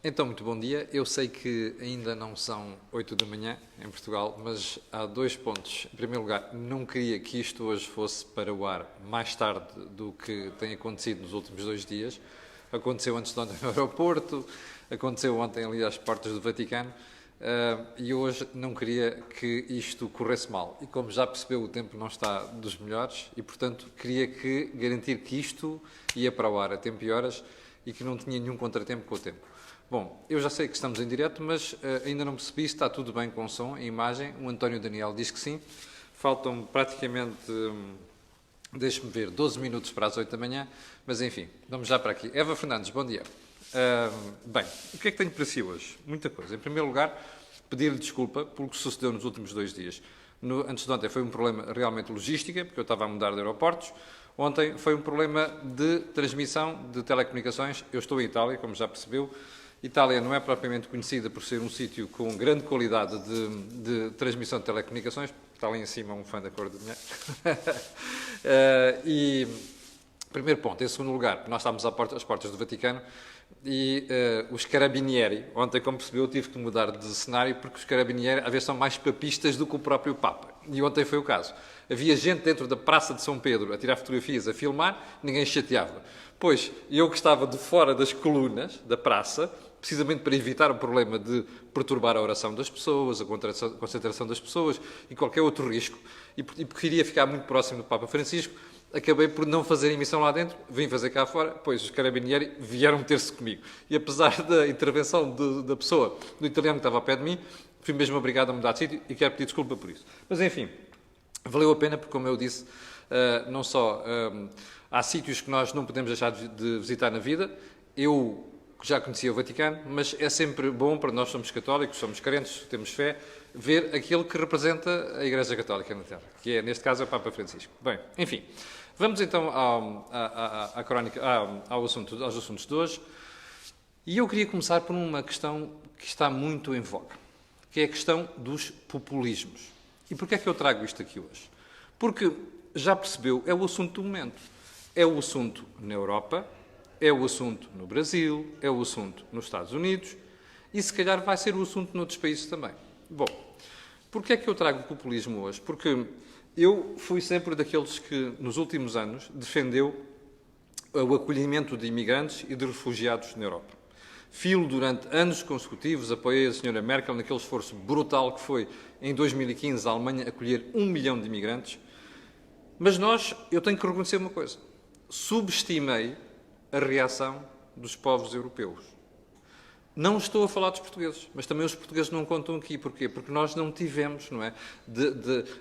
Então, muito bom dia. Eu sei que ainda não são 8 da manhã em Portugal, mas há dois pontos. Em primeiro lugar, não queria que isto hoje fosse para o ar mais tarde do que tem acontecido nos últimos 2 dias. Aconteceu antes de ontem no aeroporto, aconteceu ontem ali às portas do Vaticano, e hoje não queria que isto corresse mal. E como já percebeu, o tempo não está dos melhores e, portanto, queria garantir que isto ia para o ar a tempo e horas e que não tinha nenhum contratempo com o tempo. Bom, eu já sei que estamos em direto, mas ainda não percebi se está tudo bem com o som e imagem. O António Daniel diz que sim. Faltam praticamente, deixe-me ver, 12 minutos para as 8 da manhã, mas enfim, vamos já para aqui. Eva Fernandes, bom dia. Bem, o que é que tenho para si hoje? Muita coisa. Em primeiro lugar, pedir-lhe desculpa pelo que sucedeu nos últimos 2 dias. Antes de ontem foi um problema realmente logística, porque eu estava a mudar de aeroportos. Ontem foi um problema de transmissão de telecomunicações. Eu estou em Itália, como já percebeu. Itália não é propriamente conhecida por ser um sítio com grande qualidade de transmissão de telecomunicações. Está ali em cima um fã da cor do dinheiro. Primeiro ponto. Em segundo lugar, nós estávamos às portas do Vaticano e os carabinieri, ontem, como percebeu, tive que mudar de cenário porque os carabinieri, às vezes, são mais papistas do que o próprio Papa. E ontem foi o caso. Havia gente dentro da Praça de São Pedro a tirar fotografias, a filmar, ninguém chateava. Pois, eu que estava de fora das colunas da praça, precisamente para evitar o problema de perturbar a oração das pessoas, a concentração das pessoas e qualquer outro risco, e porque queria ficar muito próximo do Papa Francisco, acabei por não fazer emissão lá dentro, vim fazer cá fora, pois os carabinieri vieram meter-se comigo. E apesar da intervenção da pessoa, do italiano que estava ao pé de mim, fui mesmo obrigado a mudar de sítio e quero pedir desculpa por isso. Mas enfim, valeu a pena porque, como eu disse, não só há sítios que nós não podemos deixar de visitar na vida. Eu já conhecia o Vaticano, mas é sempre bom, para nós somos católicos, somos crentes, temos fé, ver aquele que representa a Igreja Católica na Terra, que é, neste caso, o Papa Francisco. Bem, enfim, vamos então aos assuntos de hoje. E eu queria começar por uma questão que está muito em voga, que é a questão dos populismos. E porquê é que eu trago isto aqui hoje? Porque, já percebeu, é o assunto do momento. É o assunto na Europa, é o assunto no Brasil, é o assunto nos Estados Unidos e, se calhar, vai ser o assunto noutros países também. Bom, porquê é que eu trago o populismo hoje? Porque eu fui sempre daqueles que, nos últimos anos, defendeu o acolhimento de imigrantes e de refugiados na Europa. Filo durante anos consecutivos, apoiei a Sra. Merkel naquele esforço brutal que foi, em 2015, a Alemanha acolher 1 milhão de imigrantes. Mas eu tenho que reconhecer uma coisa. Subestimei a reação dos povos europeus. Não estou a falar dos portugueses, mas também os portugueses não contam aqui. Porquê? Porque nós não tivemos, não é?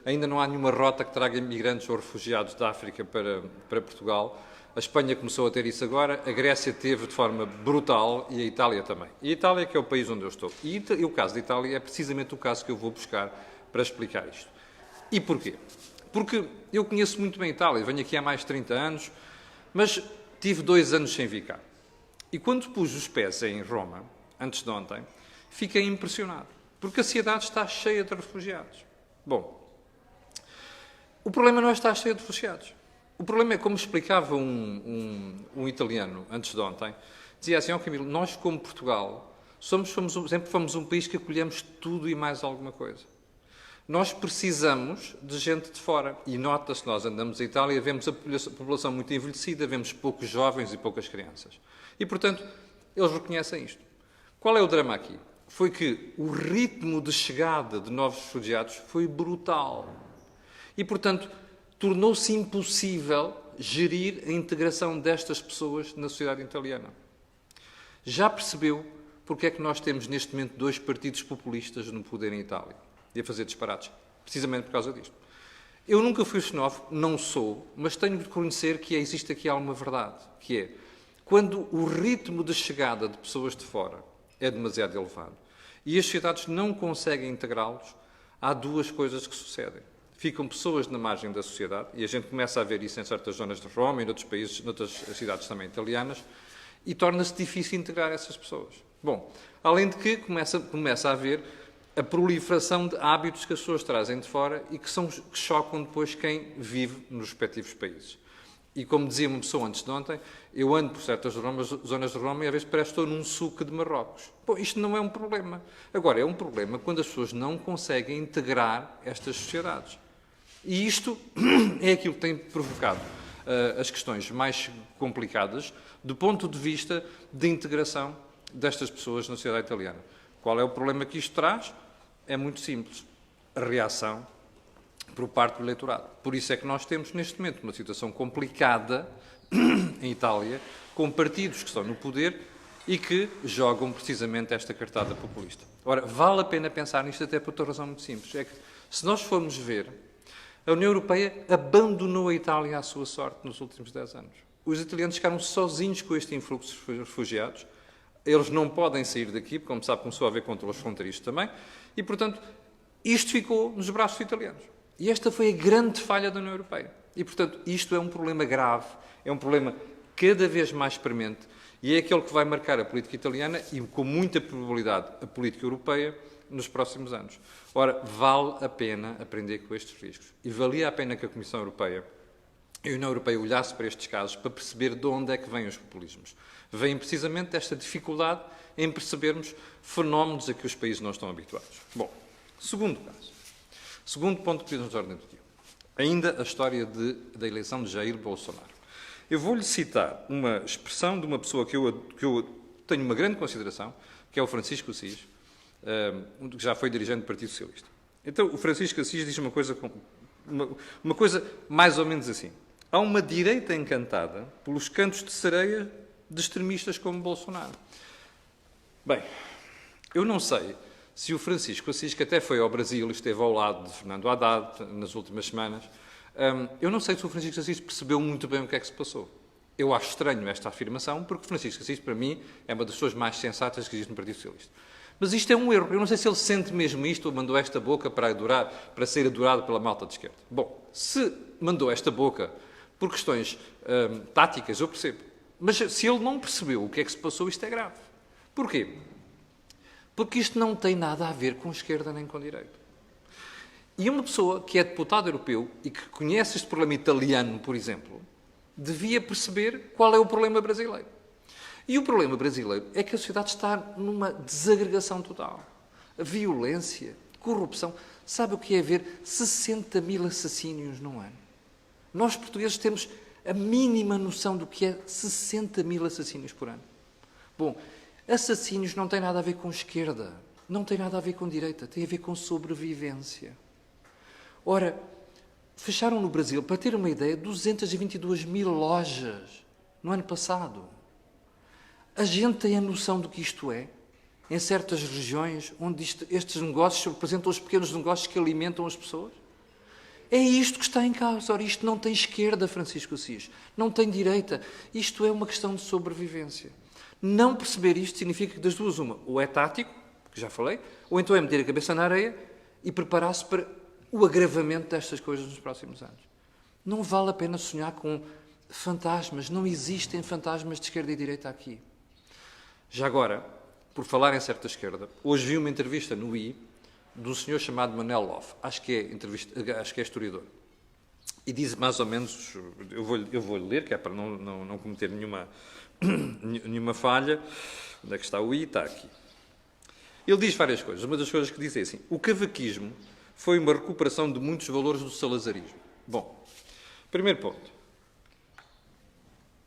Ainda não há nenhuma rota que traga imigrantes ou refugiados da África para Portugal. A Espanha começou a ter isso agora, a Grécia teve de forma brutal e a Itália também. E a Itália que é o país onde eu estou. E o caso da Itália é precisamente o caso que eu vou buscar para explicar isto. E porquê? Porque eu conheço muito bem a Itália, venho aqui há mais de 30 anos, mas tive 2 anos sem vir cá. E quando pus os pés em Roma, antes de ontem, fiquei impressionado. Porque a cidade está cheia de refugiados. Bom, o problema não é estar cheia de refugiados. O problema é, como explicava um italiano antes de ontem, dizia assim, Camilo, nós como Portugal sempre fomos um país que acolhemos tudo e mais alguma coisa. Nós precisamos de gente de fora. E nota-se, nós andamos em Itália, vemos a população muito envelhecida, vemos poucos jovens e poucas crianças. E, portanto, eles reconhecem isto. Qual é o drama aqui? Foi que o ritmo de chegada de novos refugiados foi brutal. E, portanto, tornou-se impossível gerir a integração destas pessoas na sociedade italiana. Já percebeu porque é que nós temos, neste momento, 2 partidos populistas no poder em Itália? E a fazer disparates, precisamente por causa disto. Eu nunca fui xenófobo, não sou, mas tenho de reconhecer que existe aqui alguma verdade, que é, quando o ritmo de chegada de pessoas de fora é demasiado elevado e as sociedades não conseguem integrá-los, há 2 coisas que sucedem. Ficam pessoas na margem da sociedade, e a gente começa a ver isso em certas zonas de Roma e noutros países, noutras cidades também italianas, e torna-se difícil integrar essas pessoas. Bom, além de que começa a haver a proliferação de hábitos que as pessoas trazem de fora e que chocam depois quem vive nos respectivos países. E como dizia uma pessoa antes de ontem, eu ando por certas zonas de Roma e às vezes parece que estou num suco de Marrocos. Bom, isto não é um problema. Agora, é um problema quando as pessoas não conseguem integrar estas sociedades. E isto é aquilo que tem provocado as questões mais complicadas do ponto de vista de integração destas pessoas na sociedade italiana. Qual é o problema que isto traz? É muito simples. A reação por parte do eleitorado. Por isso é que nós temos, neste momento, uma situação complicada em Itália, com partidos que estão no poder e que jogam precisamente esta cartada populista. Ora, vale a pena pensar nisto até por outra razão muito simples. É que, se nós formos ver, a União Europeia abandonou a Itália à sua sorte nos últimos 10 anos. Os italianos ficaram sozinhos com este influxo de refugiados. Eles não podem sair daqui, porque, como sabe, começou a haver controles fronteiriços também. E, portanto, isto ficou nos braços dos italianos. E esta foi a grande falha da União Europeia. E, portanto, isto é um problema grave, é um problema cada vez mais premente e é aquele que vai marcar a política italiana e, com muita probabilidade, a política europeia nos próximos anos. Ora, vale a pena aprender com estes riscos. E valia a pena que a Comissão Europeia e a União Europeia olhasse para estes casos para perceber de onde é que vêm os populismos. Vêm precisamente desta dificuldade em percebermos fenómenos a que os países não estão habituados. Bom, segundo caso. Segundo ponto que temos de ordem do dia. Ainda a história da eleição de Jair Bolsonaro. Eu vou-lhe citar uma expressão de uma pessoa que eu tenho uma grande consideração, que é o Francisco Assis, que já foi dirigente do Partido Socialista. Então, o Francisco Assis diz uma coisa mais ou menos assim. Há uma direita encantada pelos cantos de sereia de extremistas como Bolsonaro. Bem, eu não sei se o Francisco Assis, que até foi ao Brasil e esteve ao lado de Fernando Haddad nas últimas semanas, eu não sei se o Francisco Assis percebeu muito bem o que é que se passou. Eu acho estranho esta afirmação, porque o Francisco Assis, para mim, é uma das pessoas mais sensatas que existe no Partido Socialista. Mas isto é um erro. Eu não sei se ele sente mesmo isto ou mandou esta boca para ser adorado pela malta de esquerda. Bom, se mandou esta boca por questões táticas, eu percebo. Mas se ele não percebeu o que é que se passou, isto é grave. Porquê? Porque isto não tem nada a ver com esquerda nem com direita. E uma pessoa que é deputado europeu e que conhece este problema italiano, por exemplo, devia perceber qual é o problema brasileiro. E o problema brasileiro é que a sociedade está numa desagregação total. A violência, corrupção. Sabe o que é haver 60 mil assassínios num ano? Nós, portugueses, temos a mínima noção do que é 60 mil assassínios por ano. Bom, assassínios não tem nada a ver com esquerda, não tem nada a ver com direita, tem a ver com sobrevivência. Ora, fecharam no Brasil, para ter uma ideia, 222 mil lojas no ano passado. A gente tem a noção do que isto é? Em certas regiões onde estes negócios representam os pequenos negócios que alimentam as pessoas? É isto que está em causa. Ora, isto não tem esquerda, Francisco Assis, não tem direita. Isto é uma questão de sobrevivência. Não perceber isto significa que das duas uma, ou é tático, que já falei, ou então é meter a cabeça na areia e preparar-se para o agravamento destas coisas nos próximos anos. Não vale a pena sonhar com fantasmas. Não existem fantasmas de esquerda e direita aqui. Já agora, por falar em certa esquerda, hoje vi uma entrevista no I de um senhor chamado Manel Loff, acho que é historiador, e diz mais ou menos, eu vou-lhe ler, que é para não cometer nenhuma falha. Onde é que está o I? Está aqui. Ele diz várias coisas. Uma das coisas que diz é assim: o cavaquismo foi uma recuperação de muitos valores do salazarismo. Bom, primeiro ponto.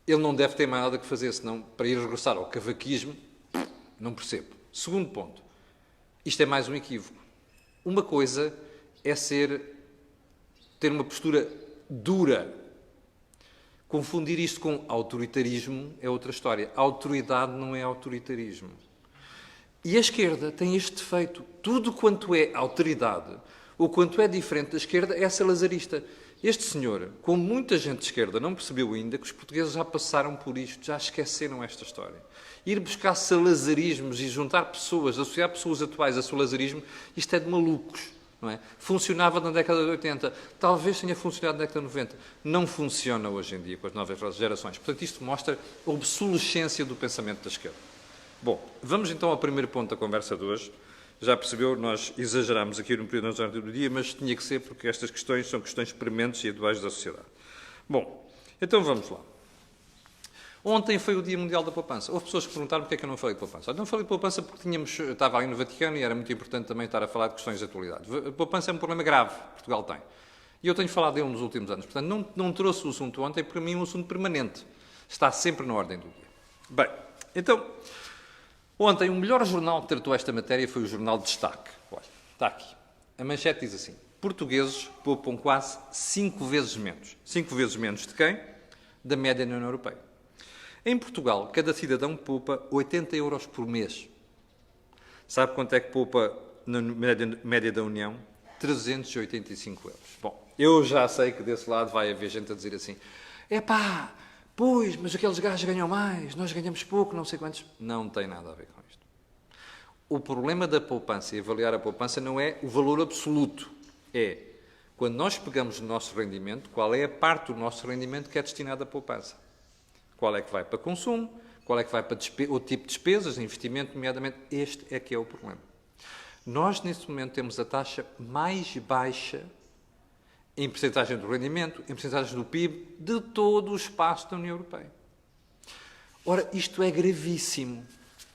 Ele não deve ter mais nada que fazer, senão para ir regressar ao cavaquismo, não percebo. Segundo ponto. Isto é mais um equívoco. Uma coisa é ter uma postura dura. Confundir isto com autoritarismo é outra história. A autoridade não é autoritarismo. E a esquerda tem este defeito. Tudo quanto é autoridade, ou quanto é diferente da esquerda, é salazarista. Este senhor, como muita gente de esquerda, não percebeu ainda que os portugueses já passaram por isto, já esqueceram esta história. Ir buscar salazarismos e juntar pessoas, associar pessoas atuais a salazarismo, isto é de malucos, não é? Funcionava na década de 80, talvez tenha funcionado na década de 90. Não funciona hoje em dia com as novas gerações. Portanto, isto mostra a obsolescência do pensamento da esquerda. Bom, vamos então ao primeiro ponto da conversa de hoje. Já percebeu, nós exagerámos aqui no período do dia, mas tinha que ser porque estas questões são questões prementes e atuais da sociedade. Bom, Então vamos lá. Ontem foi o Dia Mundial da Poupança. Houve pessoas que perguntaram porque é que eu não falei de poupança. Não falei de poupança porque estava ali no Vaticano e era muito importante também estar a falar de questões de atualidade. A poupança é um problema grave que Portugal tem. E eu tenho falado dele nos últimos anos. Portanto, não trouxe o assunto ontem, porque para mim é um assunto permanente. Está sempre na ordem do dia. Bem, então, ontem o melhor jornal que tratou esta matéria foi o Jornal de Destaque. Olha, está aqui. A manchete diz assim: portugueses poupam quase 5 vezes menos. 5 vezes menos de quem? Da média na União Europeia. Em Portugal, cada cidadão poupa 80 euros por mês. Sabe quanto é que poupa na média da União? 385 euros. Bom, eu já sei que desse lado vai haver gente a dizer assim: epá, pois, mas aqueles gajos ganham mais, nós ganhamos pouco, não sei quantos. Não tem nada a ver com isto. O problema da poupança e avaliar a poupança não é o valor absoluto. É, quando nós pegamos o nosso rendimento, qual é a parte do nosso rendimento que é destinada à poupança. Qual é que vai para consumo, qual é que vai para outro tipo de despesas, investimento, nomeadamente. Este é que é o problema. Nós, neste momento, temos a taxa mais baixa em percentagem do rendimento, em percentagem do PIB, de todo o espaço da União Europeia. Ora, isto é gravíssimo.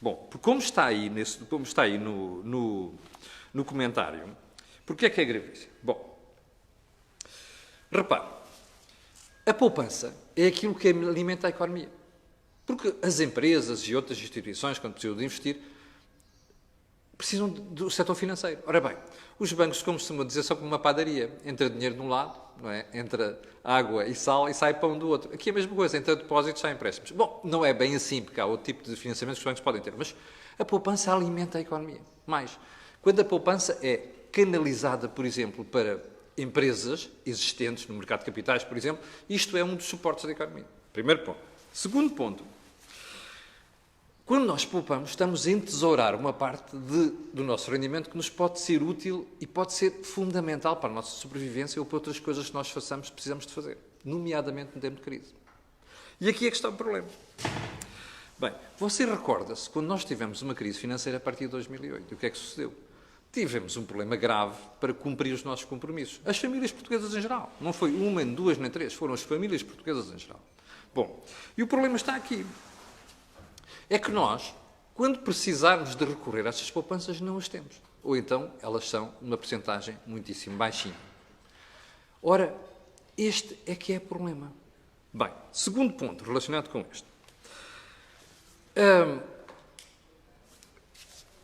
Bom, como está aí, no comentário, porquê é que é gravíssimo? Bom, repare, a poupança é aquilo que alimenta a economia. Porque as empresas e outras instituições, quando precisam de investir, precisam do setor financeiro. Ora bem, os bancos, como costumam dizer, são como uma padaria. Entra dinheiro de um lado, não é? Entra água e sal e sai pão do outro. Aqui é a mesma coisa, entra depósitos, sai empréstimos. Bom, não é bem assim, porque há outro tipo de financiamentos que os bancos podem ter, mas a poupança alimenta a economia. Mais, quando a poupança é canalizada, por exemplo, para empresas existentes no mercado de capitais, por exemplo, isto é um dos suportes da economia. Primeiro ponto. Segundo ponto. Quando nós poupamos, estamos a entesourar uma parte do nosso rendimento que nos pode ser útil e pode ser fundamental para a nossa sobrevivência ou para outras coisas que nós precisamos de fazer, nomeadamente no tempo de crise. E aqui é que está o problema. Bem, você recorda-se, quando nós tivemos uma crise financeira a partir de 2008, o que é que sucedeu? Tivemos um problema grave para cumprir os nossos compromissos. As famílias portuguesas em geral. Não foi uma, nem duas, nem três. Foram as famílias portuguesas em geral. Bom, e o problema está aqui. É que nós, quando precisarmos de recorrer a estas poupanças, não as temos. Ou então, elas são uma percentagem muitíssimo baixinha. Ora, este é que é o problema. Bem, segundo ponto relacionado com este.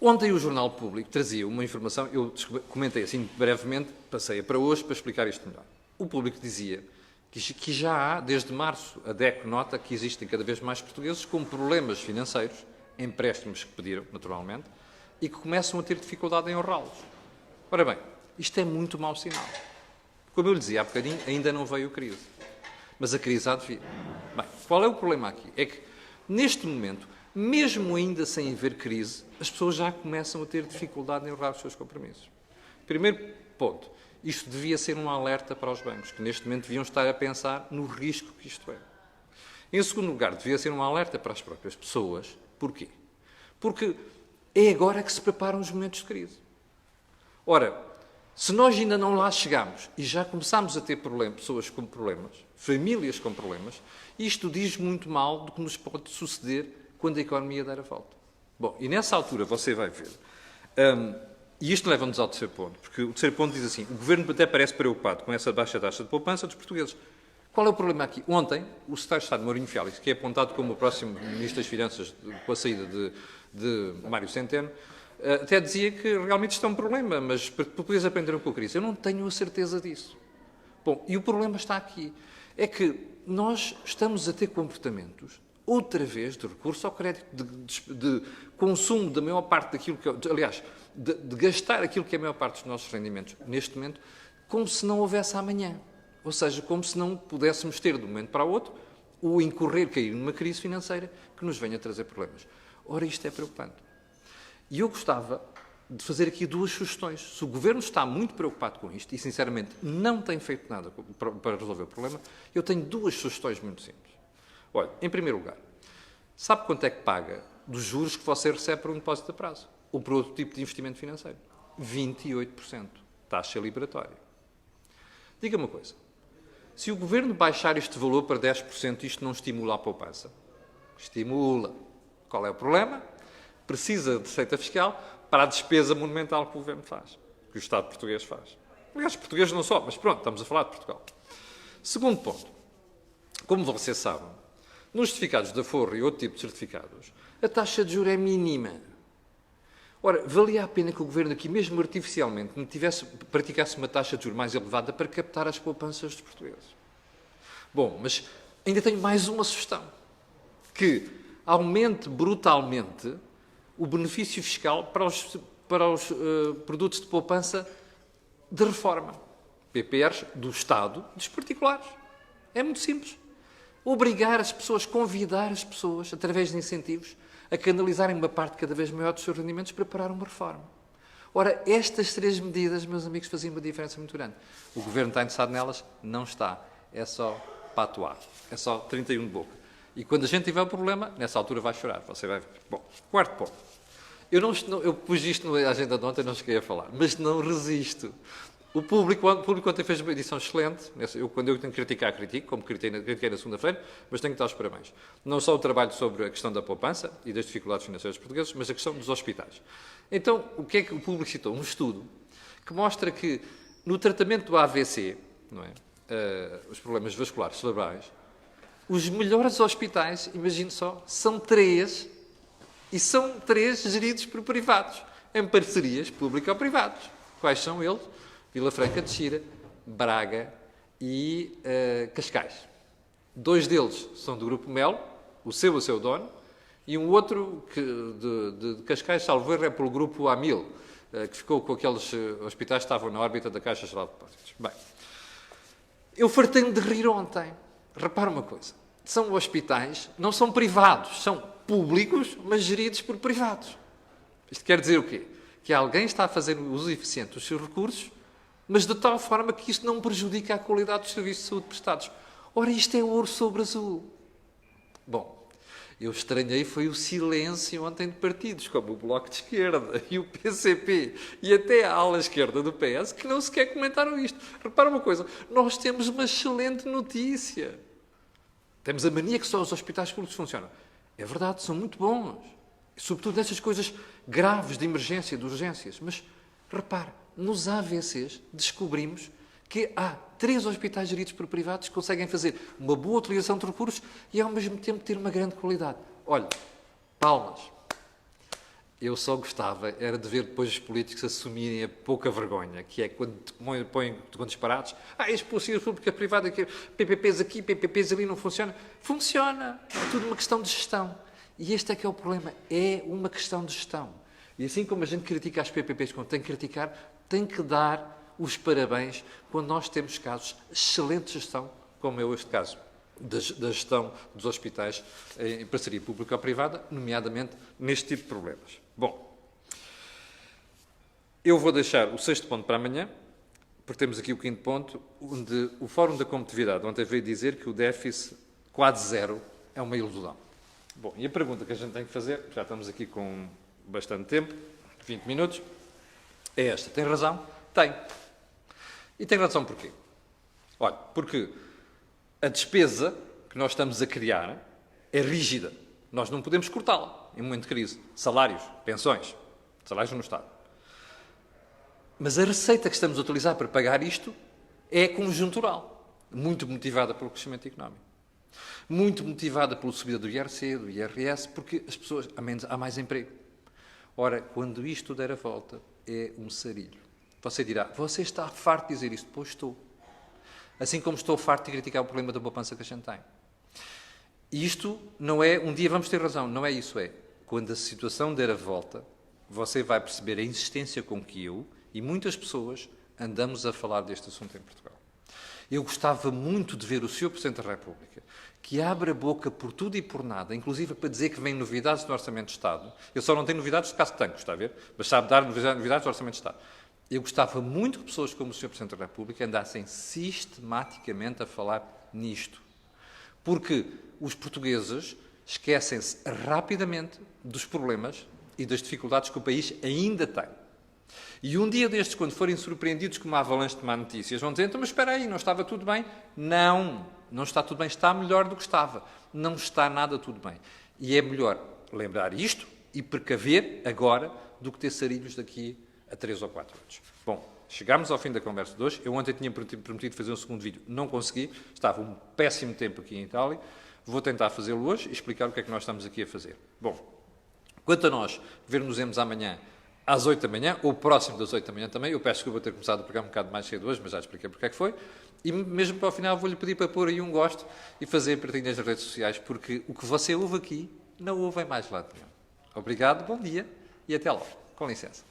Ontem o Jornal Público trazia uma informação, eu comentei assim brevemente, passei-a para hoje para explicar isto melhor. O Público dizia que já há, desde março, a DECO nota que existem cada vez mais portugueses com problemas financeiros, empréstimos que pediram, naturalmente, e que começam a ter dificuldade em honrá-los. Ora bem, isto é muito mau sinal. Como eu lhe dizia há bocadinho, ainda não veio a crise. Mas a crise há de vir. Bem, qual é o problema aqui? É que, neste momento, mesmo ainda sem haver crise, as pessoas já começam a ter dificuldade em honrar os seus compromissos. Primeiro ponto, isto devia ser um alerta para os bancos, que neste momento deviam estar a pensar no risco que isto é. Em segundo lugar, devia ser um alerta para as próprias pessoas. Porquê? Porque é agora que se preparam os momentos de crise. Ora, se nós ainda não lá chegamos e já começamos a ter pessoas com problemas, famílias com problemas, isto diz muito mal do que nos pode suceder quando a economia der a volta. Bom, e nessa altura você vai ver, e isto leva-nos ao terceiro ponto, porque o terceiro ponto diz assim: o Governo até parece preocupado com essa baixa taxa de poupança dos portugueses. Qual é o problema aqui? Ontem, o Secretário de Estado, Mourinho Félix, que é apontado como o próximo Ministro das Finanças com a saída de Mário Centeno, até dizia que realmente isto é um problema, mas portugueses aprenderam com a crise. Eu não tenho a certeza disso. Bom, e o problema está aqui. É que nós estamos a ter comportamentos, outra vez, de recurso ao crédito, de consumo da maior parte daquilo que... Aliás, de gastar aquilo que é a maior parte dos nossos rendimentos, neste momento, como se não houvesse amanhã. Ou seja, como se não pudéssemos ter, de um momento para o outro, o incorrer, cair numa crise financeira que nos venha trazer problemas. Ora, isto é preocupante. E eu gostava de fazer aqui duas sugestões. Se o Governo está muito preocupado com isto e, sinceramente, não tem feito nada para resolver o problema, eu tenho duas sugestões muito simples. Olha, em primeiro lugar, sabe quanto é que paga dos juros que você recebe por um depósito a prazo? Ou por outro tipo de investimento financeiro? 28%. Taxa liberatória. Diga-me uma coisa. Se o Governo baixar este valor para 10%, isto não estimula a poupança. Estimula. Qual é o problema? Precisa de receita fiscal para a despesa monumental que o Governo faz, que o Estado português faz. Aliás, português não só, mas pronto, estamos a falar de Portugal. Segundo ponto. Como vocês sabem, nos certificados de aforro e outro tipo de certificados, a taxa de juros é mínima. Ora, valia a pena que o Governo aqui, mesmo artificialmente, praticasse uma taxa de juros mais elevada para captar as poupanças dos portugueses. Bom, mas ainda tenho mais uma sugestão. Que aumente brutalmente o benefício fiscal para os produtos de poupança de reforma. PPRs do Estado, dos particulares. É muito simples. Obrigar as pessoas, convidar as pessoas, através de incentivos, a canalizarem uma parte cada vez maior dos seus rendimentos para preparar uma reforma. Ora, estas 3 medidas, meus amigos, faziam uma diferença muito grande. O Governo está interessado nelas? Não está. É só para atuar. É só 31 de boca. E quando a gente tiver o problema, nessa altura vai chorar. Você vai ver. Bom, quarto ponto. Eu pus isto na agenda de ontem, não cheguei a falar, mas não resisto. O público ontem fez uma edição excelente. Quando eu tenho que criticar, critico, como critiquei na segunda-feira, mas tenho que dar os parabéns. Não só o trabalho sobre a questão da poupança e das dificuldades financeiras portuguesas, mas a questão dos hospitais. Então, o que é que o público citou? Um estudo que mostra que no tratamento do AVC, não é? Os problemas vasculares cerebrais, os melhores hospitais, imagine só, são 3, e são 3 geridos por privados, em parcerias público-privados. Quais são eles? Vila Franca de Xira, Braga e Cascais. 2 deles são do Grupo Melo, o seu dono, e um outro de Cascais, salvo erro, é pelo Grupo Amil, que ficou com aqueles hospitais que estavam na órbita da Caixa Geral de Depósitos. Bem, eu fartei-me de rir ontem. Repara uma coisa. São hospitais, não são privados, são públicos, mas geridos por privados. Isto quer dizer o quê? Que alguém está a fazer uso eficiente dos seus recursos, mas de tal forma que isto não prejudica a qualidade dos serviços de saúde prestados. Ora, isto é ouro sobre azul. Bom, eu estranhei foi o silêncio ontem de partidos, como o Bloco de Esquerda e o PCP e até a ala esquerda do PS, que não sequer comentaram isto. Repara uma coisa, nós temos uma excelente notícia. Temos a mania que só os hospitais públicos funcionam. É verdade, são muito bons. Sobretudo nessas coisas graves de emergência, de urgências. Mas, repare, nos AVCs descobrimos que há 3 hospitais geridos por privados que conseguem fazer uma boa utilização de recursos e, ao mesmo tempo, ter uma grande qualidade. Olha, palmas. Eu só gostava era de ver depois os políticos assumirem a pouca vergonha, que é quando põem com disparados. Expulsão pública privada, PPPs aqui, PPPs ali, não funciona. Funciona. É tudo uma questão de gestão. E este é que é o problema. É uma questão de gestão. E assim como a gente critica as PPPs quando tem que criticar, tem que dar os parabéns quando nós temos casos de excelente gestão, como é este caso da gestão dos hospitais em parceria pública ou privada, nomeadamente neste tipo de problemas. Bom, eu vou deixar o 6º ponto para amanhã, porque temos aqui o 5º ponto, onde o Fórum da Competitividade ontem veio dizer que o déficit quase zero é uma ilusão. Bom, e a pergunta que a gente tem que fazer, já estamos aqui com bastante tempo, 20 minutos, é esta. Tem razão? Tem. E tem razão porquê? Olha, porque a despesa que nós estamos a criar é rígida. Nós não podemos cortá-la em momento de crise. Salários, pensões, salários no Estado. Mas a receita que estamos a utilizar para pagar isto é conjuntural, muito motivada pelo crescimento económico. Muito motivada pela subida do IRC, do IRS, porque as pessoas, há mais emprego. Ora, quando isto der a volta, é um sarilho. Você dirá, você está farto de dizer isto? Pois estou. Assim como estou farto de criticar o problema da poupança que a gente tem. E isto não é, um dia vamos ter razão, não é isso, é. Quando a situação der a volta, você vai perceber a insistência com que eu e muitas pessoas andamos a falar deste assunto em Portugal. Eu gostava muito de ver o Sr. Presidente da República, que abre a boca por tudo e por nada, inclusive para dizer que vem novidades do Orçamento de Estado. Eu só não tenho novidades de caso de tanque, está a ver? Mas sabe dar novidades do Orçamento de Estado. Eu gostava muito que pessoas como o Sr. Presidente da República andassem sistematicamente a falar nisto. Porque os portugueses esquecem-se rapidamente dos problemas e das dificuldades que o país ainda tem. E um dia destes, quando forem surpreendidos com uma avalanche de má notícias, vão dizer, então, mas espera aí, não estava tudo bem? Não, não está tudo bem, está melhor do que estava. Não está nada tudo bem. E é melhor lembrar isto e precaver agora do que ter sarilhos daqui a 3 ou 4 anos. Bom, chegámos ao fim da conversa de hoje. Eu ontem tinha prometido fazer um segundo vídeo, não consegui. Estava um péssimo tempo aqui em Itália. Vou tentar fazê-lo hoje e explicar o que é que nós estamos aqui a fazer. Bom, quanto a nós, ver-nos-emos amanhã às 8 da manhã, ou próximo das 8 da manhã também. Eu peço que eu vou ter começado o programa um bocado mais cedo hoje, mas já expliquei porque é que foi. E mesmo para o final vou-lhe pedir para pôr aí um gosto e fazer partilhas nas redes sociais, porque o que você ouve aqui não ouve em mais lado nenhum. Obrigado, bom dia e até logo. Com licença.